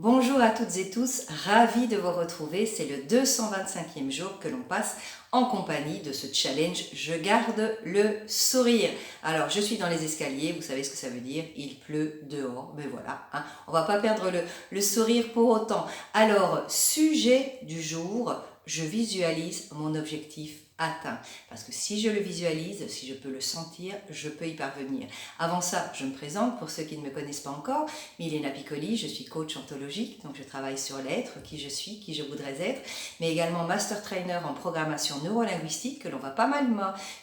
Bonjour à toutes et tous, ravi de vous retrouver. C'est le 225e jour que l'on passe en compagnie de ce challenge Je garde le sourire. Alors, je suis dans les escaliers, vous savez ce que ça veut dire, il pleut dehors, mais voilà, hein, on va pas perdre le sourire pour autant. Alors, sujet du jour, je visualise mon objectif atteint. Parce que si je le visualise, si je peux le sentir, je peux y parvenir. Avant ça, je me présente pour ceux qui ne me connaissent pas encore. Milena Piccoli, je suis coach ontologique, donc je travaille sur l'être, qui je suis, qui je voudrais être, mais également master trainer en programmation neurolinguistique que l'on va pas mal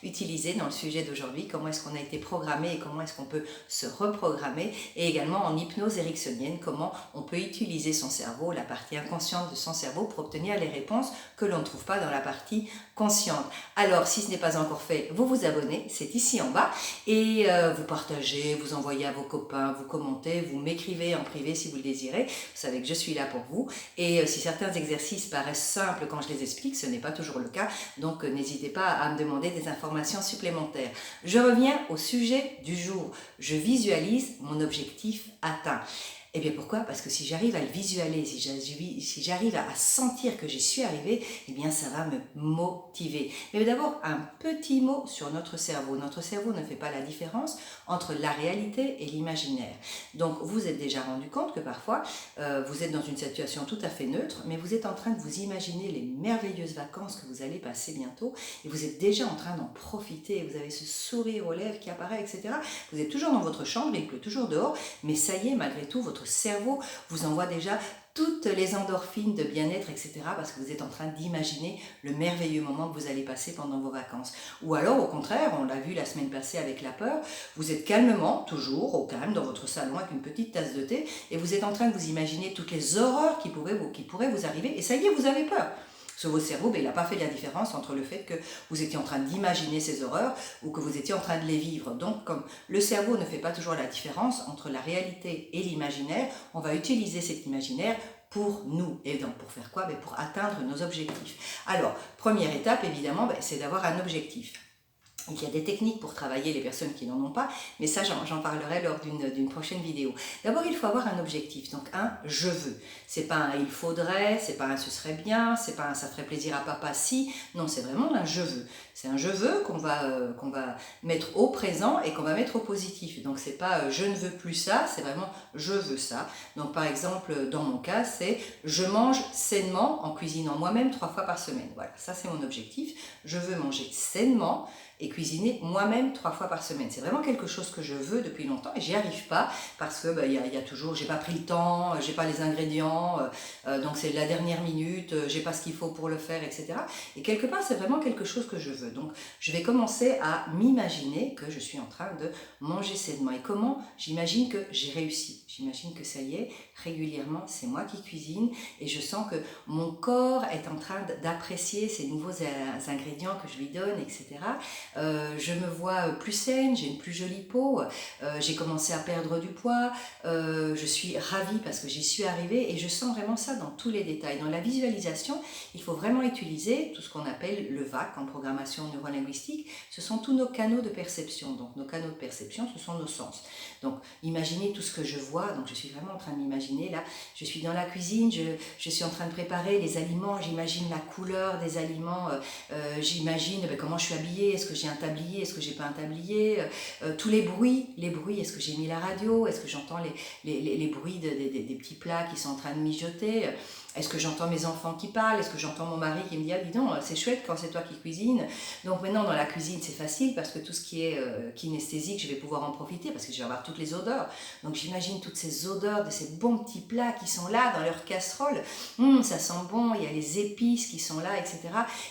utiliser dans le sujet d'aujourd'hui, comment est-ce qu'on a été programmé et comment est-ce qu'on peut se reprogrammer, et également en hypnose ericksonienne, comment on peut utiliser son cerveau, la partie inconsciente de son cerveau pour obtenir les réponses que l'on ne trouve pas dans la partie consciente. Alors, si ce n'est pas encore fait, vous vous abonnez, c'est ici en bas, et vous partagez, vous envoyez à vos copains, vous commentez, vous m'écrivez en privé si vous le désirez. Vous savez que je suis là pour vous, et si certains exercices paraissent simples quand je les explique, ce n'est pas toujours le cas, donc n'hésitez pas à me demander des informations supplémentaires. Je reviens au sujet du jour. Je visualise mon objectif atteint. Eh bien pourquoi? Parce que si j'arrive à le visualiser, si j'arrive à sentir que j'y suis arrivée, eh bien ça va me motiver. Mais d'abord, un petit mot sur notre cerveau. Notre cerveau ne fait pas la différence entre la réalité et l'imaginaire. Donc vous êtes déjà rendu compte que parfois, vous êtes dans une situation tout à fait neutre, mais vous êtes en train de vous imaginer les merveilleuses vacances que vous allez passer bientôt, et vous êtes déjà en train d'en profiter, vous avez ce sourire aux lèvres qui apparaît, etc. Vous êtes toujours dans votre chambre, il pleut toujours dehors, mais ça y est, malgré tout, votre cerveau vous envoie déjà toutes les endorphines de bien-être, etc. parce que vous êtes en train d'imaginer le merveilleux moment que vous allez passer pendant vos vacances. Ou alors, au contraire, on l'a vu la semaine passée avec la peur, vous êtes calmement, toujours au calme, dans votre salon avec une petite tasse de thé, et vous êtes en train de vous imaginer toutes les horreurs qui pourraient vous arriver, et ça y est, vous avez peur. Sur votre cerveau, il n'a pas fait la différence entre le fait que vous étiez en train d'imaginer ces horreurs ou que vous étiez en train de les vivre. Donc, comme le cerveau ne fait pas toujours la différence entre la réalité et l'imaginaire, on va utiliser cet imaginaire pour nous. Et donc, pour faire quoi? Pour atteindre nos objectifs. Alors, première étape, évidemment, c'est d'avoir un objectif. Il y a des techniques pour travailler les personnes qui n'en ont pas, mais ça j'en parlerai lors d'une prochaine vidéo. D'abord, il faut avoir un objectif, donc un « je veux ». C'est pas un « il faudrait », c'est pas un « ce serait bien », c'est pas un « ça ferait plaisir à papa si », non, c'est vraiment un « je veux ». C'est un « je veux » qu'on va mettre au présent et qu'on va mettre au positif. Donc c'est pas « je ne veux plus ça », c'est vraiment « je veux ça ». Donc par exemple, dans mon cas, c'est « je mange sainement en cuisinant moi-même 3 fois par semaine ». Voilà, ça c'est mon objectif. Je veux manger sainement et cuisiner moi-même 3 fois par semaine. C'est vraiment quelque chose que je veux depuis longtemps et j'y arrive pas parce que y a toujours, j'ai pas pris le temps, j'ai pas les ingrédients, donc c'est la dernière minute, j'ai pas ce qu'il faut pour le faire, etc. Et quelque part, c'est vraiment quelque chose que je veux. Donc, je vais commencer à m'imaginer que je suis en train de manger sainement. Et comment? J'imagine que j'ai réussi. J'imagine que ça y est, régulièrement, c'est moi qui cuisine et je sens que mon corps est en train d'apprécier ces nouveaux ingrédients que je lui donne, etc. Je me vois plus saine, j'ai une plus jolie peau, j'ai commencé à perdre du poids, je suis ravie parce que j'y suis arrivée et je sens vraiment ça dans tous les détails. Dans la visualisation, il faut vraiment utiliser tout ce qu'on appelle le VAC en programmation neurolinguistique. Ce sont tous nos canaux de perception. Donc nos canaux de perception, ce sont nos sens. Donc imaginez tout ce que je vois, donc je suis vraiment en train de m'imaginer là, je suis dans la cuisine, je suis en train de préparer les aliments, j'imagine la couleur des aliments, j'imagine comment je suis habillée, est-ce que j'ai un tablier, est-ce que j'ai pas un tablier, tous les bruits, est-ce que j'ai mis la radio, est-ce que j'entends les bruits des petits plats qui sont en train de mijoter, est-ce que j'entends mes enfants qui parlent, est-ce que j'entends mon mari qui me dit « Ah, dis donc, c'est chouette quand c'est toi qui cuisines ». Donc maintenant, dans la cuisine, c'est facile parce que tout ce qui est kinesthésique, je vais pouvoir en profiter parce que je vais avoir toutes les odeurs. Donc j'imagine toutes ces odeurs de ces bons petits plats qui sont là dans leur casserole. Ça sent bon, il y a les épices qui sont là, etc.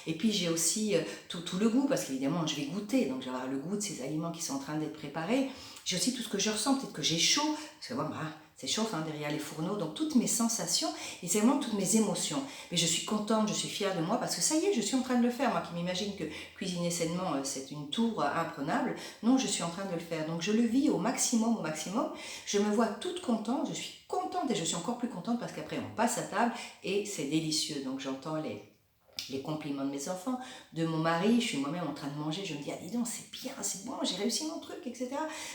Et puis j'ai aussi tout le goût parce qu'évidemment, je vais goûter. Donc je vais avoir le goût de ces aliments qui sont en train d'être préparés. J'ai aussi tout ce que je ressens, peut-être que j'ai chaud, parce que bon, c'est chaud derrière les fourneaux, donc toutes mes sensations et c'est vraiment toutes mes émotions. Mais je suis contente, je suis fière de moi parce que ça y est, je suis en train de le faire. Moi qui m'imagine que cuisiner sainement, c'est une tour imprenable, non, je suis en train de le faire. Donc je le vis au maximum, je me vois toute contente, je suis contente et je suis encore plus contente parce qu'après on passe à table et c'est délicieux. Donc j'entends les compliments de mes enfants, de mon mari, je suis moi-même en train de manger, je me dis, ah dis donc, c'est bien, c'est bon, j'ai réussi mon truc, etc.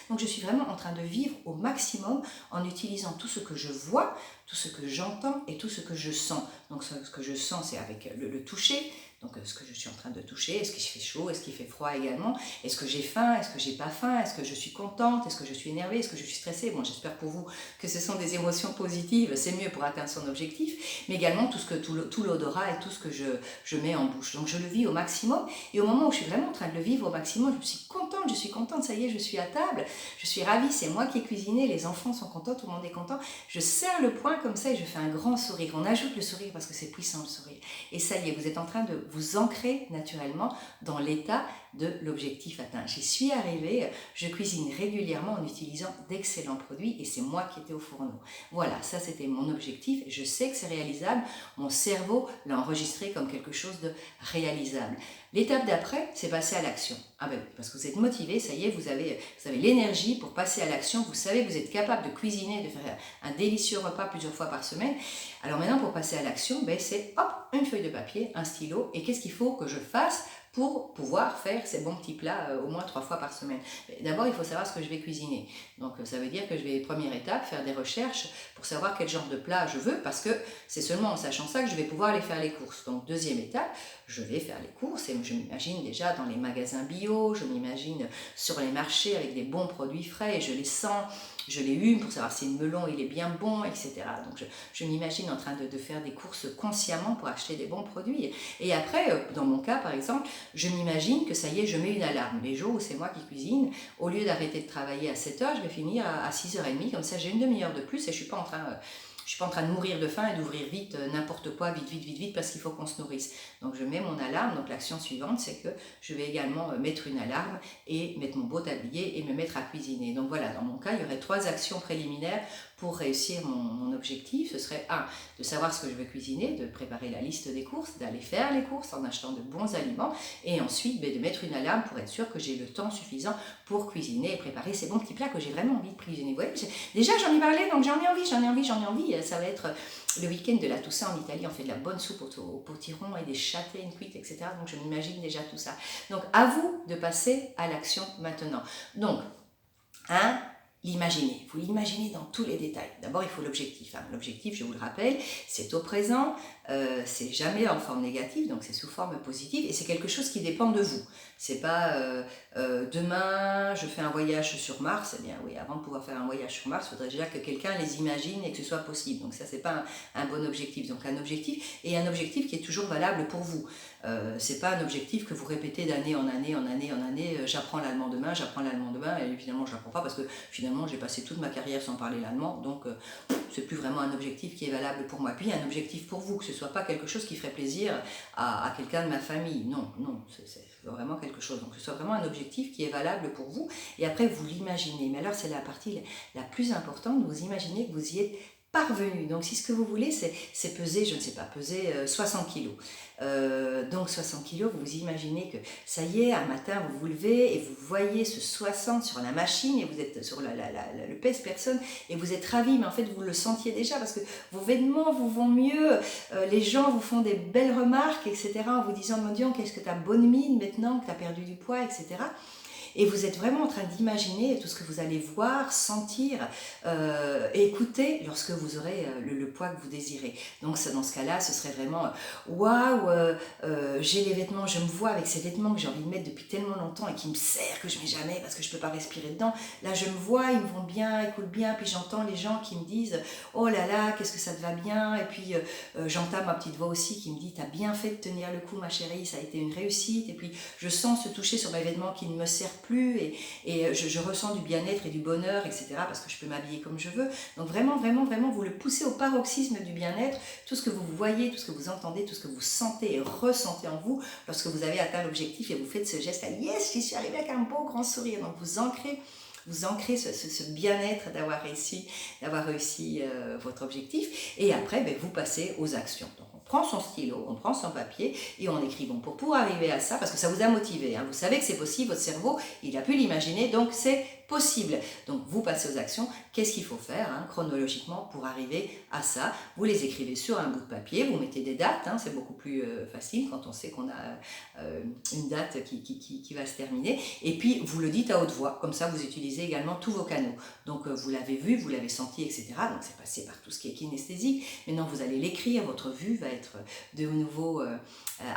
Donc je suis vraiment en train de vivre au maximum en utilisant tout ce que je vois, tout ce que j'entends et tout ce que je sens. Donc ce que je sens, c'est avec le toucher, donc ce que je suis en train de toucher, est-ce qu'il fait chaud, est-ce qu'il fait froid également, est-ce que j'ai faim, est-ce que j'ai pas faim, est-ce que je suis contente, est-ce que je suis énervée, est-ce que je suis stressée. Bon, j'espère pour vous que ce sont des émotions positives, c'est mieux pour atteindre son objectif, mais également tout l'odorat et tout ce que je mets en bouche. Donc je le vis au maximum, et au moment où je suis vraiment en train de le vivre au maximum, je suis contente, ça y est, je suis à table, je suis ravie, c'est moi qui ai cuisiné, les enfants sont contents, tout le monde est content, je serre le poing comme ça et je fais un grand sourire. On ajoute le sourire parce que c'est puissant le sourire. Et ça y est, vous êtes en train de vous ancrer naturellement dans l'état de l'objectif atteint. J'y suis arrivée, je cuisine régulièrement en utilisant d'excellents produits et c'est moi qui étais au fourneau. Voilà, ça c'était mon objectif, je sais que c'est réalisable, mon cerveau l'a enregistré comme quelque chose de réalisable. L'étape d'après, c'est passer à l'action. Ah ben, parce que vous êtes motivé, ça y est, vous avez l'énergie pour passer à l'action, vous savez que vous êtes capable de cuisiner, de faire un délicieux repas plusieurs fois par semaine. Alors maintenant, pour passer à l'action, ben, c'est hop, une feuille de papier, un stylo, et qu'est-ce qu'il faut que je fasse pour pouvoir faire ces bons petits plats au moins 3 fois par semaine. D'abord, il faut savoir ce que je vais cuisiner. Donc, ça veut dire que je vais, première étape, faire des recherches pour savoir quel genre de plat je veux, parce que c'est seulement en sachant ça que je vais pouvoir aller faire les courses. Donc, deuxième étape, je vais faire les courses et je m'imagine déjà dans les magasins bio, je m'imagine sur les marchés avec des bons produits frais et je les sens, je les hume pour savoir si le melon il est bien bon, etc. Donc je m'imagine en train de faire des courses consciemment pour acheter des bons produits. Et après, dans mon cas par exemple, je m'imagine que ça y est, je mets une alarme. Les jours où c'est moi qui cuisine, au lieu d'arrêter de travailler à 7h, je vais finir à 6h30, comme ça j'ai une demi-heure de plus et je ne suis pas en train de mourir de faim et d'ouvrir vite n'importe quoi, vite, parce qu'il faut qu'on se nourrisse. Donc je mets mon alarme, donc l'action suivante, c'est que je vais également mettre une alarme et mettre mon beau tablier et me mettre à cuisiner. Donc voilà, dans mon cas, il y aurait 3 actions préliminaires pour réussir mon objectif. Ce serait 1, de savoir ce que je veux cuisiner, de préparer la liste des courses, d'aller faire les courses en achetant de bons aliments et ensuite de mettre une alarme pour être sûr que j'ai le temps suffisant pour cuisiner et préparer ces bons petits plats que j'ai vraiment envie de cuisiner. Vous voyez, déjà j'en ai parlé, donc j'en ai envie. Ça va être le week-end de la Toussaint en Italie, on fait de la bonne soupe au potiron et des châtaignes cuites, etc. Donc je m'imagine déjà tout ça. Donc à vous de passer à l'action maintenant. Donc, l'imaginer. Vous l'imaginez dans tous les détails. D'abord, il faut l'objectif. L'objectif, je vous le rappelle, c'est au présent, c'est jamais en forme négative, donc c'est sous forme positive, et c'est quelque chose qui dépend de vous. C'est pas demain, je fais un voyage sur Mars. Eh bien oui, avant de pouvoir faire un voyage sur Mars, il faudrait déjà que quelqu'un les imagine et que ce soit possible. Donc ça, c'est pas un bon objectif. Donc un objectif, et un objectif qui est toujours valable pour vous. C'est pas un objectif que vous répétez d'année en année, j'apprends l'allemand demain, et finalement je l'apprends pas parce que finalement j'ai passé toute ma carrière sans parler l'allemand, donc c'est plus vraiment un objectif qui est valable pour moi. Puis un objectif pour vous, que ce soit pas quelque chose qui ferait plaisir à quelqu'un de ma famille, non, c'est vraiment quelque chose, donc que ce soit vraiment un objectif qui est valable pour vous, et après vous l'imaginez, mais alors c'est la partie la plus importante, vous imaginez que vous y êtes parvenu. Donc si ce que vous voulez c'est peser, je ne sais pas, peser 60 kilos. Donc 60 kilos, vous vous imaginez que ça y est, un matin vous vous levez et vous voyez ce 60 sur la machine et vous êtes sur le pèse-personne et vous êtes ravi, mais en fait vous le sentiez déjà parce que vos vêtements vous vont mieux, les gens vous font des belles remarques, etc. en vous disant, mon Dieu, qu'est-ce que tu as bonne mine maintenant que tu as perdu du poids, etc. Et vous êtes vraiment en train d'imaginer tout ce que vous allez voir, sentir, écouter lorsque vous aurez le poids que vous désirez. Donc dans ce cas-là, ce serait vraiment waouh, j'ai les vêtements, je me vois avec ces vêtements que j'ai envie de mettre depuis tellement longtemps et qui me serrent, que je ne mets jamais parce que je ne peux pas respirer dedans. Là, je me vois, ils me vont bien, ils coulent bien, puis j'entends les gens qui me disent, oh là là, qu'est-ce que ça te va bien, et puis j'entends ma petite voix aussi qui me dit, t'as bien fait de tenir le coup, ma chérie, ça a été une réussite, et puis je sens se toucher sur mes vêtements qui ne me serrent plus, et je ressens du bien-être et du bonheur, etc. parce que je peux m'habiller comme je veux. Donc vraiment, vous le poussez au paroxysme du bien-être, tout ce que vous voyez, tout ce que vous entendez, tout ce que vous sentez et ressentez en vous lorsque vous avez atteint l'objectif et vous faites ce geste, yes, j'y suis arrivée avec un beau grand sourire. Donc vous ancrez ce bien-être d'avoir réussi votre objectif, et après vous passez aux actions. Donc on prend son stylo, on prend son papier et on écrit. Bon, pour arriver à ça, parce que ça vous a motivé, hein, vous savez que c'est possible, votre cerveau, il a pu l'imaginer, donc c'est possible. Donc vous passez aux actions. Qu'est-ce qu'il faut faire chronologiquement pour arriver à ça? Vous les écrivez sur un bout de papier, vous mettez des dates, c'est beaucoup plus facile quand on sait qu'on a une date qui va se terminer. Et puis vous le dites à haute voix, comme ça vous utilisez également tous vos canaux. Donc vous l'avez vu, vous l'avez senti, etc. Donc c'est passé par tout ce qui est kinesthésique. Maintenant vous allez l'écrire, votre vue va être de nouveau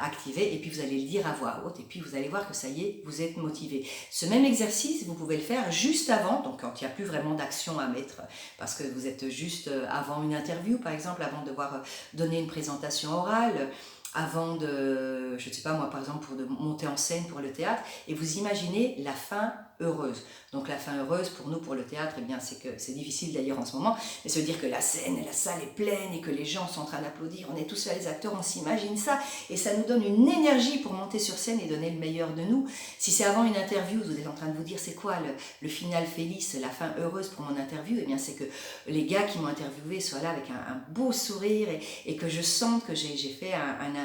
activée et puis vous allez le dire à voix haute et puis vous allez voir que ça y est, vous êtes motivé. Ce même exercice, vous pouvez le faire juste avant, donc quand il n'y a plus vraiment d'action à mettre, parce que vous êtes juste avant une interview par exemple, avant de devoir donner une présentation orale, avant de, je ne sais pas moi par exemple, pour de monter en scène pour le théâtre, et vous imaginez la fin heureuse. Donc la fin heureuse pour nous, pour le théâtre, eh bien c'est que c'est difficile d'ailleurs en ce moment, mais ça veut dire que la scène, la salle est pleine et que les gens sont en train d'applaudir, on est tous là les acteurs, on s'imagine ça et ça nous donne une énergie pour monter sur scène et donner le meilleur de nous. Si c'est avant une interview, vous êtes en train de vous dire c'est quoi le final felice, la fin heureuse pour mon interview, eh bien c'est que les gars qui m'ont interviewé soient là avec un beau sourire et que je sente que j'ai fait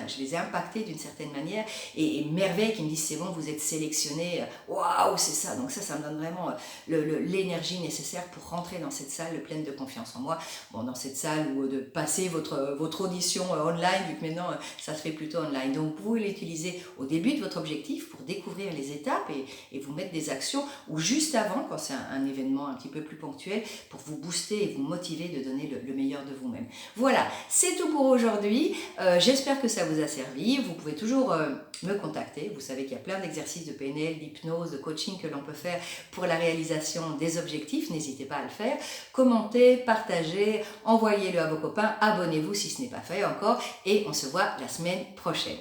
je les ai impactés d'une certaine manière et merveille qui me disent c'est bon, vous êtes sélectionnés, waouh, c'est ça. Donc ça me donne vraiment l'énergie nécessaire pour rentrer dans cette salle pleine de confiance en moi. Bon, dans cette salle où de passer votre audition online, vu que maintenant ça se fait plutôt online. Donc vous l'utilisez au début de votre objectif pour découvrir les étapes et vous mettre des actions, ou juste avant, quand c'est un événement un petit peu plus ponctuel, pour vous booster et vous motiver de donner le meilleur de vous-même. Voilà, c'est tout pour aujourd'hui. J'espère que ça vous a servi. Vous pouvez toujours me contacter. Vous savez qu'il y a plein d'exercices de PNL, d'hypnose, de coaching que l'on peut faire pour la réalisation des objectifs. N'hésitez pas à le faire. Commentez, partagez, envoyez-le à vos copains, abonnez-vous si ce n'est pas fait encore et on se voit la semaine prochaine.